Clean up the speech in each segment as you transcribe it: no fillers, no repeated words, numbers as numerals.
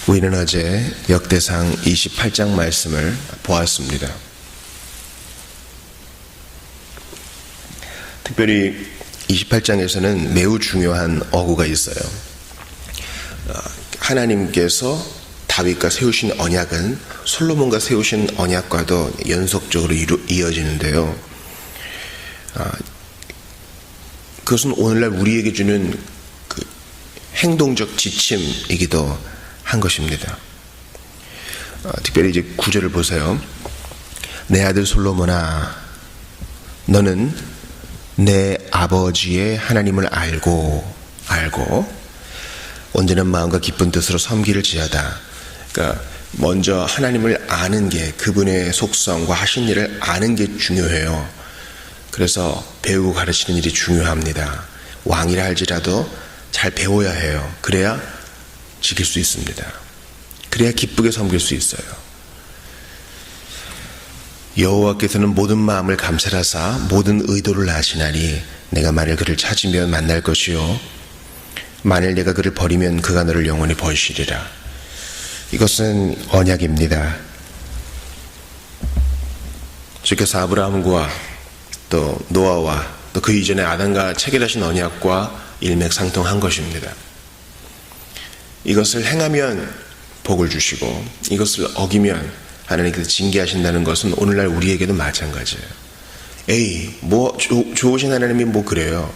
우리는 어제 역대상 28장 말씀을 보았습니다. 특별히 28장에서는 매우 중요한 어구가 있어요. 하나님께서 다윗과 세우신 언약은 솔로몬과 세우신 언약과도 연속적으로 이어지는데요. 그것은 오늘날 우리에게 주는 그 행동적 지침이기도 한 것입니다. 특별히 이제 9절을 보세요. 내 아들 솔로몬아, 너는 내 아버지의 하나님을 알고 온전한 마음과 기쁜 뜻으로 섬기를 지어다. 그러니까 먼저 하나님을 아는 게, 그분의 속성과 하신 일을 아는 게 중요해요. 그래서 배우고 가르치는 일이 중요합니다. 왕이라 할지라도 잘 배워야 해요. 그래야 지킬 수 있습니다. 그래야 기쁘게 섬길 수 있어요. 여호와께서는 모든 마음을 감찰하사 모든 의도를 아시나니 내가 만일 그를 찾으면 만날 것이요 만일 내가 그를 버리면 그가 너를 영원히 버리시리라. 이것은 언약입니다. 주께서 아브라함과 또 노아와 또 그 이전에 아담과 체결하신 언약과 일맥상통한 것입니다. 이것을 행하면 복을 주시고 이것을 어기면 하나님께서 징계하신다는 것은 오늘날 우리에게도 마찬가지예요. 좋으신 하나님이 그래요.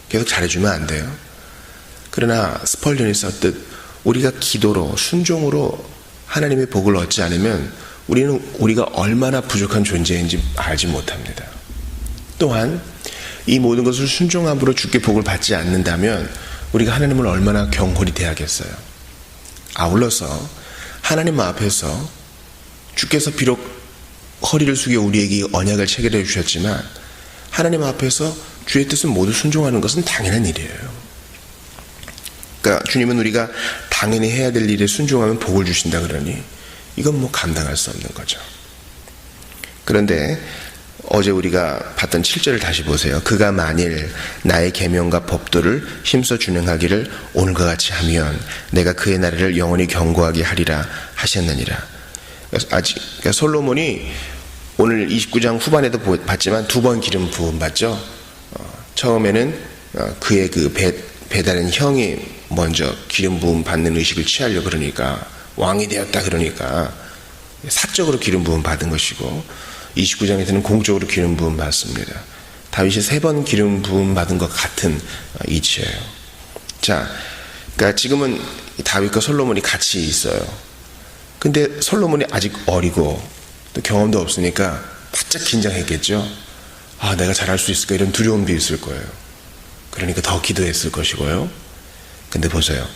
계속 잘해주면 안 돼요. 그러나 스펄전이 썼듯 우리가 기도로 순종으로 하나님의 복을 얻지 않으면 우리가 얼마나 부족한 존재인지 알지 못합니다. 또한 이 모든 것을 순종함으로 주께 복을 받지 않는다면 우리가 하나님을 얼마나 경홀히 대하겠어요. 아울러서 하나님 앞에서 주께서 비록 허리를 숙여 우리에게 언약을 체결해 주셨지만 하나님 앞에서 주의 뜻을 모두 순종하는 것은 당연한 일이에요. 그러니까 주님은 우리가 당연히 해야 될 일에 순종하면 복을 주신다 그러니 이건 감당할 수 없는 거죠. 그런데 어제 우리가 봤던 7절을 다시 보세요. 그가 만일 나의 계명과 법도를 힘써 준행하기를 오늘과 같이 하면 내가 그의 나라를 영원히 견고하게 하리라 하셨느니라. 그러니까 솔로몬이 오늘 29장 후반에도 봤지만 두 번 기름 부음 받죠. 처음에는 그의 그 배다른 형이 먼저 기름 부음 받는 의식을 취하려 그러니까 왕이 되었다 그러니까 사적으로 기름 부음 받은 것이고 29장에서는 공적으로 기름 부음 받습니다. 다윗이 3번 기름 부음 받은 것 같은 이치예요. 자, 그러니까 지금은 다윗과 솔로몬이 같이 있어요. 근데 솔로몬이 아직 어리고 또 경험도 없으니까 바짝 긴장했겠죠. 내가 잘할 수 있을까 이런 두려움도 있을 거예요. 그러니까 더 기도했을 것이고요. 근데 보세요.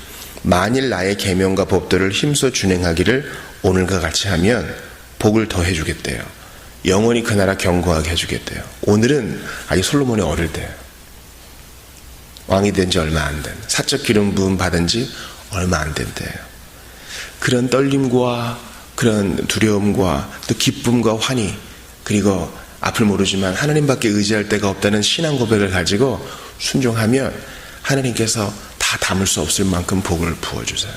만일 나의 계명과 법도를 힘써 준행하기를 오늘과 같이 하면 복을 더 해주겠대요. 영원히 그 나라 견고하게 해주겠대요. 오늘은 아직 솔로몬이 어릴 때예요. 왕이 된 지 얼마 안 된, 사적 기름 부음 받은 지 얼마 안 된 때예요. 그런 떨림과 그런 두려움과 또 기쁨과 환희, 그리고 앞을 모르지만 하나님밖에 의지할 데가 없다는 신앙 고백을 가지고 순종하면 하나님께서 다 담을 수 없을 만큼 복을 부어주세요.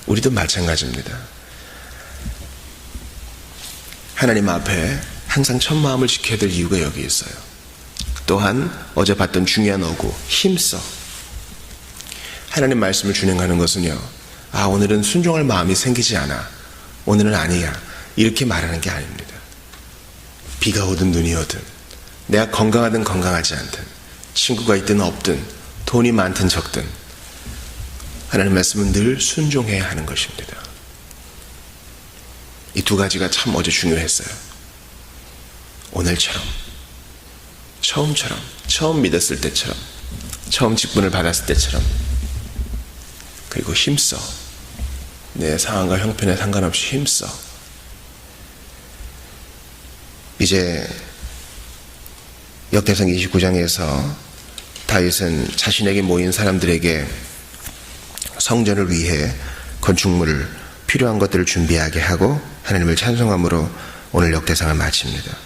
우리도 마찬가지입니다. 하나님 앞에 항상 첫 마음을 지켜야 될 이유가 여기 있어요. 또한 어제 봤던 중요한 어구, 힘써. 하나님 말씀을 준행하는 것은요, 오늘은 순종할 마음이 생기지 않아, 오늘은 아니야, 이렇게 말하는 게 아닙니다. 비가 오든 눈이 오든, 내가 건강하든 건강하지 않든, 친구가 있든 없든, 돈이 많든 적든, 하나님 말씀은 늘 순종해야 하는 것입니다. 이 두 가지가 참 어제 중요했어요. 오늘처럼, 처음처럼, 처음 믿었을 때처럼, 처음 직분을 받았을 때처럼, 그리고 힘써. 내 상황과 형편에 상관없이 힘써. 이제 역대상 29장에서 다윗은 자신에게 모인 사람들에게 성전을 위해 건축물을 필요한 것들을 준비하게 하고 하나님을 찬송함으로 오늘 역대상을 마칩니다.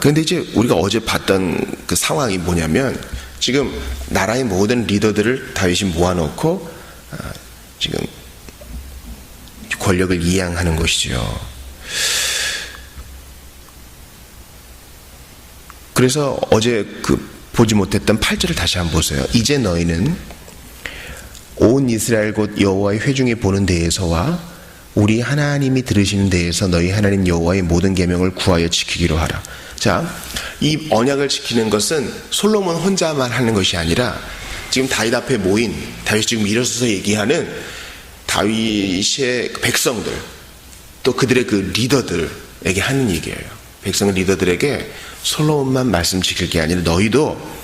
그런데 이제 우리가 어제 봤던 그 상황이 뭐냐면 지금 나라의 모든 리더들을 다윗이 모아놓고 지금 권력을 이양하는 것이죠. 그래서 어제 보지 못했던 8절을 다시 한번 보세요. 이제 너희는 온 이스라엘 곧 여호와의 회중이 보는 데에서와 우리 하나님이 들으시는 데에서 너희 하나님 여호와의 모든 계명을 구하여 지키기로 하라. 자, 이 언약을 지키는 것은 솔로몬 혼자만 하는 것이 아니라 지금 다윗 앞에 모인, 다윗이 지금 일어서서 얘기하는 다윗의 백성들, 또 그들의 그 리더들에게 하는 얘기예요. 백성 리더들에게 솔로몬만 말씀 지킬 게 아니라 너희도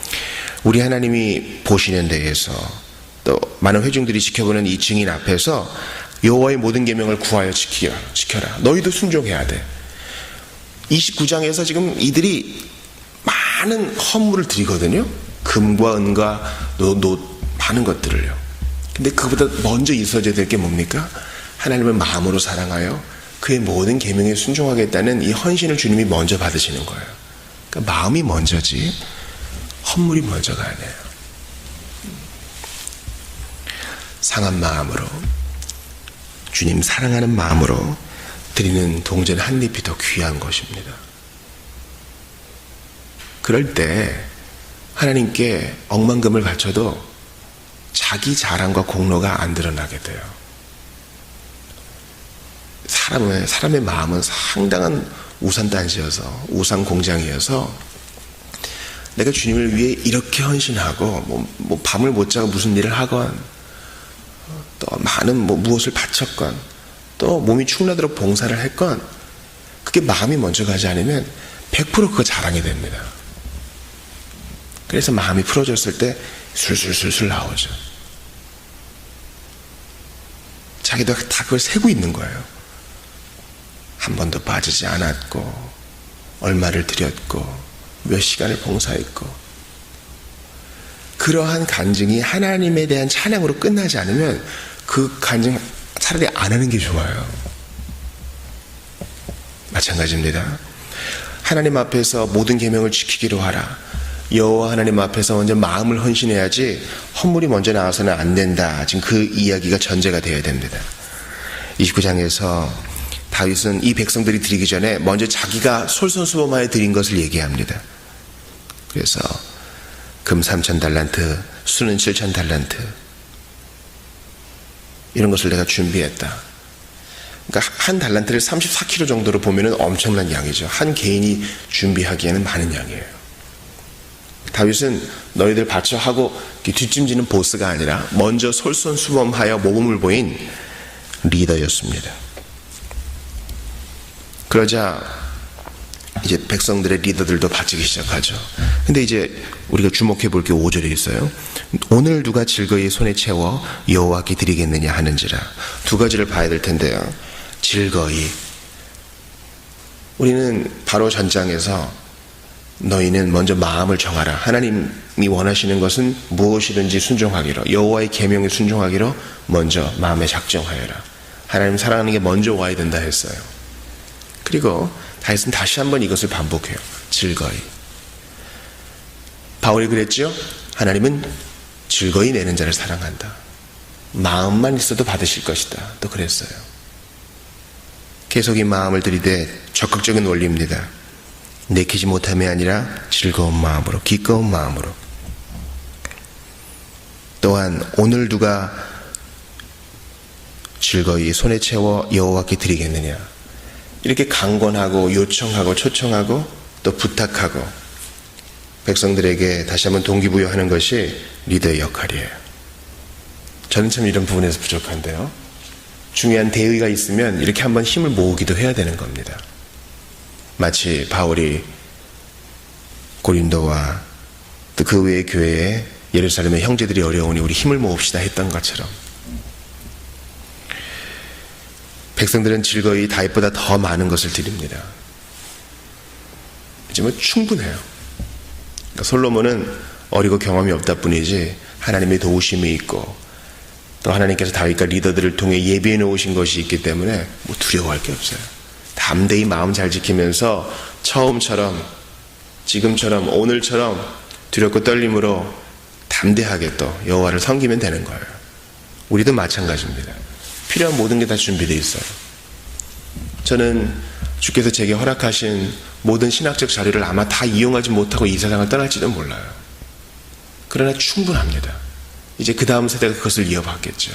우리 하나님이 보시는 데에서 또 많은 회중들이 지켜보는 이 증인 앞에서 여호와의 모든 계명을 구하여 지켜라. 너희도 순종해야 돼. 29장에서 지금 이들이 많은 헌물을 드리거든요. 금과 은과 많은 것들을요. 근데 그보다 먼저 있어져야 될 게 뭡니까? 하나님을 마음으로 사랑하여 그의 모든 계명에 순종하겠다는 이 헌신을 주님이 먼저 받으시는 거예요. 그러니까 마음이 먼저지 헌물이 먼저가 아니에요. 상한 마음으로, 주님 사랑하는 마음으로 드리는 동전 한 잎이 더 귀한 것입니다. 그럴 때 하나님께 억만금을 바쳐도 자기 자랑과 공로가 안 드러나게 돼요. 사람의 마음은 상당한 우상단지여서, 우상공장이어서 내가 주님을 위해 이렇게 헌신하고 뭐 밤을 못 자고 무슨 일을 하건 또 많은 무엇을 바쳤건 또 몸이 축나도록 봉사를 했건 그게 마음이 먼저 가지 않으면 100% 그거 자랑이 됩니다. 그래서 마음이 풀어졌을 때 술술술술 나오죠. 자기도 다 그걸 세고 있는 거예요. 한 번도 빠지지 않았고 얼마를 드렸고 몇 시간을 봉사했고. 그러한 간증이 하나님에 대한 찬양으로 끝나지 않으면 그 간증 차라리 안 하는 게 좋아요. 마찬가지입니다. 하나님 앞에서 모든 계명을 지키기로 하라. 여호와 하나님 앞에서 먼저 마음을 헌신해야지 헌물이 먼저 나와서는 안 된다. 지금 그 이야기가 전제가 되어야 됩니다. 29장에서 다윗은 이 백성들이 드리기 전에 먼저 자기가 솔선수범하여 드린 것을 얘기합니다. 그래서 금 3,000달란트, 수는 7,000달란트 이런 것을 내가 준비했다. 그러니까 한 달란트를 34kg 정도로 보면 엄청난 양이죠. 한 개인이 준비하기에는 많은 양이에요. 다윗은 너희들 바쳐 하고 뒷짐지는 보스가 아니라 먼저 솔선수범하여 모범을 보인 리더였습니다. 그러자 이제 백성들의 리더들도 바치기 시작하죠. 근데 이제 우리가 주목해 볼 게 5절에 있어요. 오늘 누가 즐거이 손에 채워 여호와께 드리겠느냐 하는지라. 두 가지를 봐야 될 텐데요. 즐거이, 우리는 바로 전장에서 너희는 먼저 마음을 정하라. 하나님이 원하시는 것은 무엇이든지 순종하기로, 여호와의 계명에 순종하기로 먼저 마음에 작정하여라. 하나님 사랑하는 게 먼저 와야 된다 했어요. 그리고 다윗은 다시 한번 이것을 반복해요. 즐거이. 바울이 그랬죠? 하나님은 즐거이 내는 자를 사랑한다. 마음만 있어도 받으실 것이다. 또 그랬어요. 계속 이 마음을 들이대 적극적인 원리입니다. 내키지 못함이 아니라 즐거운 마음으로, 기꺼운 마음으로. 또한 오늘 누가 즐거이 손에 채워 여호와께 드리겠느냐. 이렇게 강권하고 요청하고 초청하고 또 부탁하고 백성들에게 다시 한번 동기부여하는 것이 리더의 역할이에요. 저는 참 이런 부분에서 부족한데요. 중요한 대의가 있으면 이렇게 한번 힘을 모으기도 해야 되는 겁니다. 마치 바울이 고린도와 또 그 외의 교회에 예루살렘의 형제들이 어려우니 우리 힘을 모읍시다 했던 것처럼 백성들은 즐거이 다윗보다 더 많은 것을 드립니다. 하지만 충분해요. 그러니까 솔로몬은 어리고 경험이 없다 뿐이지 하나님의 도우심이 있고 또 하나님께서 다윗과 리더들을 통해 예비해 놓으신 것이 있기 때문에 뭐 두려워할 게 없어요. 담대히 마음 잘 지키면서 처음처럼, 지금처럼, 오늘처럼 두렵고 떨림으로 담대하게 또 여호와를 섬기면 되는 거예요. 우리도 마찬가지입니다. 필요한 모든 게 다 준비되어 있어요. 저는 주께서 제게 허락하신 모든 신학적 자료를 아마 다 이용하지 못하고 이 세상을 떠날지도 몰라요. 그러나 충분합니다. 이제 그 다음 세대가 그것을 이어받겠죠.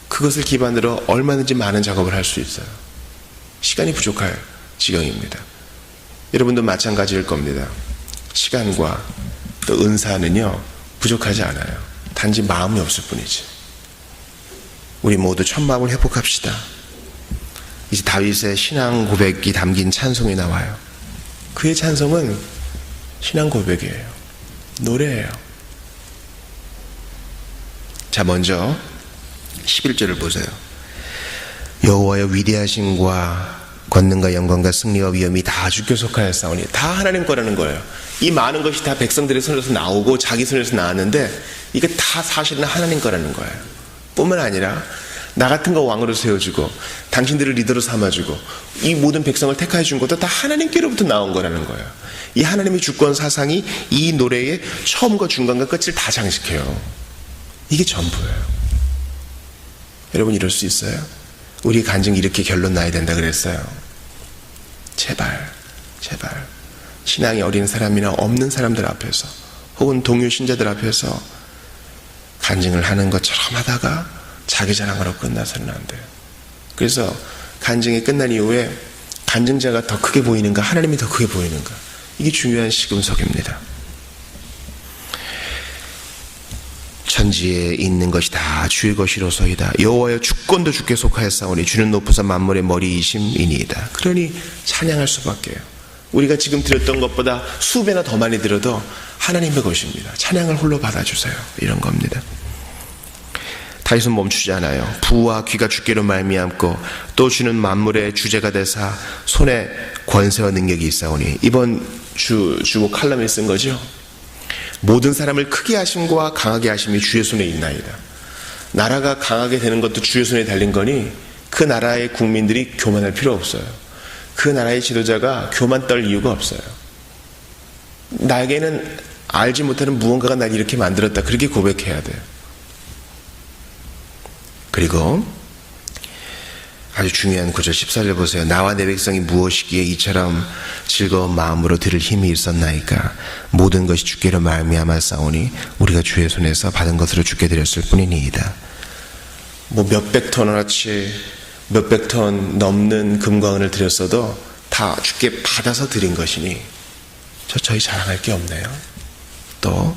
그것을 기반으로 얼마든지 많은 작업을 할 수 있어요. 시간이 부족할 지경입니다. 여러분도 마찬가지일 겁니다. 시간과 또 은사는요 부족하지 않아요. 단지 마음이 없을 뿐이지. 우리 모두 첫 마음을 회복합시다. 이제 다윗의 신앙 고백이 담긴 찬송이 나와요. 그의 찬송은 신앙 고백이에요. 노래예요. 자, 먼저 11절을 보세요. 여호와여 위대하심과 권능과 영광과 승리와 위엄이 다 주께 속하였사오니. 다 하나님 거라는 거예요. 이 많은 것이 다 백성들의 손에서 나오고 자기 손에서 나왔는데 이게 다 사실은 하나님 거라는 거예요. 뿐만 아니라 나 같은 거 왕으로 세워주고 당신들을 리더로 삼아주고 이 모든 백성을 택하여 준 것도 다 하나님께로부터 나온 거라는 거예요. 이 하나님의 주권 사상이 이 노래의 처음과 중간과 끝을 다 장식해요. 이게 전부예요. 여러분 이럴 수 있어요? 우리 간증이 이렇게 결론 나야 된다 그랬어요. 제발 신앙이 어린 사람이나 없는 사람들 앞에서 혹은 동료 신자들 앞에서 간증을 하는 것처럼 하다가 자기 자랑으로 끝나서는 안 돼요. 그래서 간증이 끝난 이후에 간증자가 더 크게 보이는가 하나님이 더 크게 보이는가, 이게 중요한 시금석입니다. 천지에 있는 것이 다 주의 것이로소이다. 여호와여 주권도 주께 속하였사오니 주는 높으사 만물의 머리이심이니이다. 그러니 찬양할 수밖에요. 우리가 지금 드렸던 것보다 수배나 더 많이 드려도 하나님의 것입니다. 찬양을 홀로 받아주세요. 이런 겁니다. 다윗은 멈추지 않아요. 부와 귀가 주께로 말미암고 또 주는 만물의 주제가 되사 손에 권세와 능력이 있사오니. 이번 주보 칼럼에 쓴 거죠. 모든 사람을 크게 하심과 강하게 하심이 주의 손에 있나이다. 나라가 강하게 되는 것도 주의 손에 달린 거니 그 나라의 국민들이 교만할 필요 없어요. 그 나라의 지도자가 교만 떨 이유가 없어요. 나에게는 알지 못하는 무언가가 날 이렇게 만들었다, 그렇게 고백해야 돼요. 그리고 아주 중요한 구절 14절 보세요. 나와 내 백성이 무엇이기에 이처럼 즐거운 마음으로 들을 힘이 있었나이까. 모든 것이 주께로 말미암아 싸우니 우리가 주의 손에서 받은 것으로 주께 드렸을 뿐이니이다. 뭐 몇백 톤어치 몇백 톤 넘는 금과 은을 드렸어도 다 주께 받아서 드린 것이니 저희 자랑할 게 없네요. 또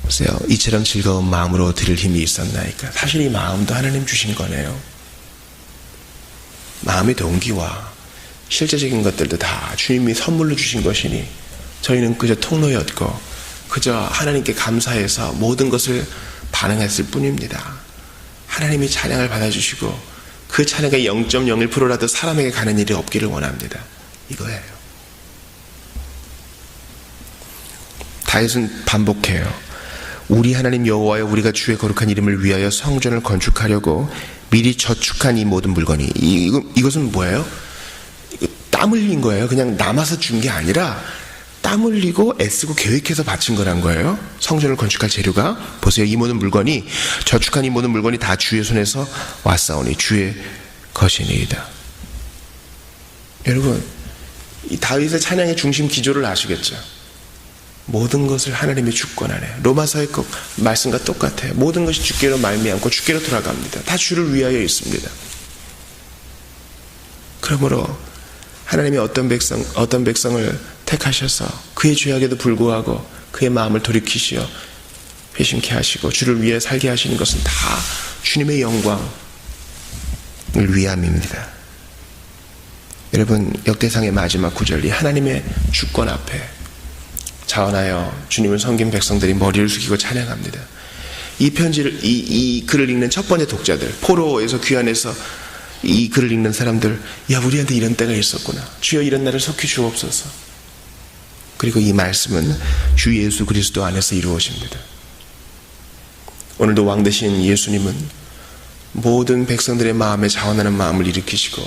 보세요. 이처럼 즐거운 마음으로 들을 힘이 있었나이까. 사실 이 마음도 하나님 주신 거네요. 마음의 동기와 실제적인 것들도 다 주님이 선물로 주신 것이니 저희는 그저 통로였고 그저 하나님께 감사해서 모든 것을 반응했을 뿐입니다. 하나님이 찬양을 받아주시고 그 찬양의 0.01%라도 사람에게 가는 일이 없기를 원합니다. 이거예요. 다윗은 반복해요. 우리 하나님 여호와여 우리가 주의 거룩한 이름을 위하여 성전을 건축하려고 미리 저축한 이 모든 물건이, 이것은 뭐예요? 땀 흘린 거예요. 그냥 남아서 준 게 아니라 땀 흘리고 애쓰고 계획해서 바친 거란 거예요. 성전을 건축할 재료가. 보세요. 이 모든 물건이, 저축한 이 모든 물건이 다 주의 손에서 왔사오니 주의 것이니이다. 여러분, 이 다윗의 찬양의 중심 기조를 아시겠죠? 모든 것을 하나님의 주권 안에, 로마서의 그 말씀과 똑같아요. 모든 것이 주께로 말미암고 주께로 돌아갑니다. 다 주를 위하여 있습니다. 그러므로 하나님이 어떤 백성을 택하셔서 그의 죄악에도 불구하고 그의 마음을 돌이키시어 회심케 하시고 주를 위해 살게 하시는 것은 다 주님의 영광을 위함입니다. 여러분, 역대상의 마지막 구절이 하나님의 주권 앞에 자원하여 주님을 섬긴 백성들이 머리를 숙이고 찬양합니다. 이 편지를, 이 글을 읽는 첫 번째 독자들, 포로에서 귀환해서 이 글을 읽는 사람들, 야, 우리한테 이런 때가 있었구나. 주여 이런 날을 속히 주옵소서. 그리고 이 말씀은 주 예수 그리스도 안에서 이루어집니다. 오늘도 왕 되신 예수님은 모든 백성들의 마음에 자원하는 마음을 일으키시고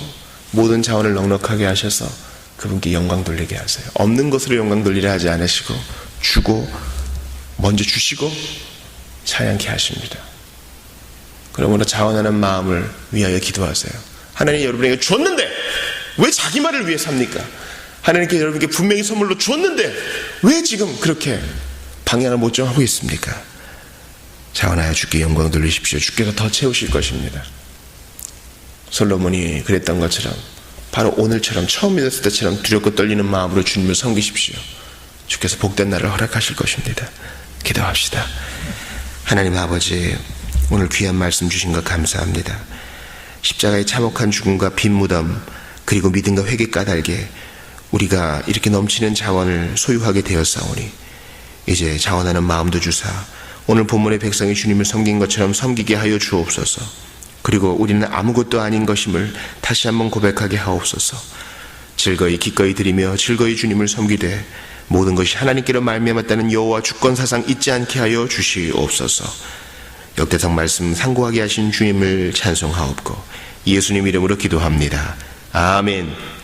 모든 자원을 넉넉하게 하셔서 그분께 영광 돌리게 하세요. 없는 것으로 영광 돌리려 하지 않으시고 주고 먼저 주시고 찬양케 하십니다. 그러므로 자원하는 마음을 위하여 기도하세요. 하나님 여러분에게 줬는데 왜 자기 말을 위해 삽니까? 하나님께 여러분에게 분명히 선물로 줬는데 왜 지금 그렇게 방향을 못 정하고 있습니까? 자원하여 주께 영광 돌리십시오. 주께서 더 채우실 것입니다. 솔로몬이 그랬던 것처럼 바로 오늘처럼 처음 믿었을 때처럼 두렵고 떨리는 마음으로 주님을 섬기십시오. 주께서 복된 날을 허락하실 것입니다. 기도합시다. 하나님 아버지, 오늘 귀한 말씀 주신 것 감사합니다. 십자가의 참혹한 죽음과 빈 무덤, 그리고 믿음과 회개 까닭에 우리가 이렇게 넘치는 자원을 소유하게 되었사오니 이제 자원하는 마음도 주사 오늘 본문의 백성이 주님을 섬긴 것처럼 섬기게 하여 주옵소서. 그리고 우리는 아무것도 아닌 것임을 다시 한번 고백하게 하옵소서. 즐거이 기꺼이 드리며 즐거이 주님을 섬기되 모든 것이 하나님께로 말미암았다는 여호와 주권사상 잊지 않게 하여 주시옵소서. 역대상 말씀 상고하게 하신 주님을 찬송하옵고 예수님 이름으로 기도합니다. 아멘.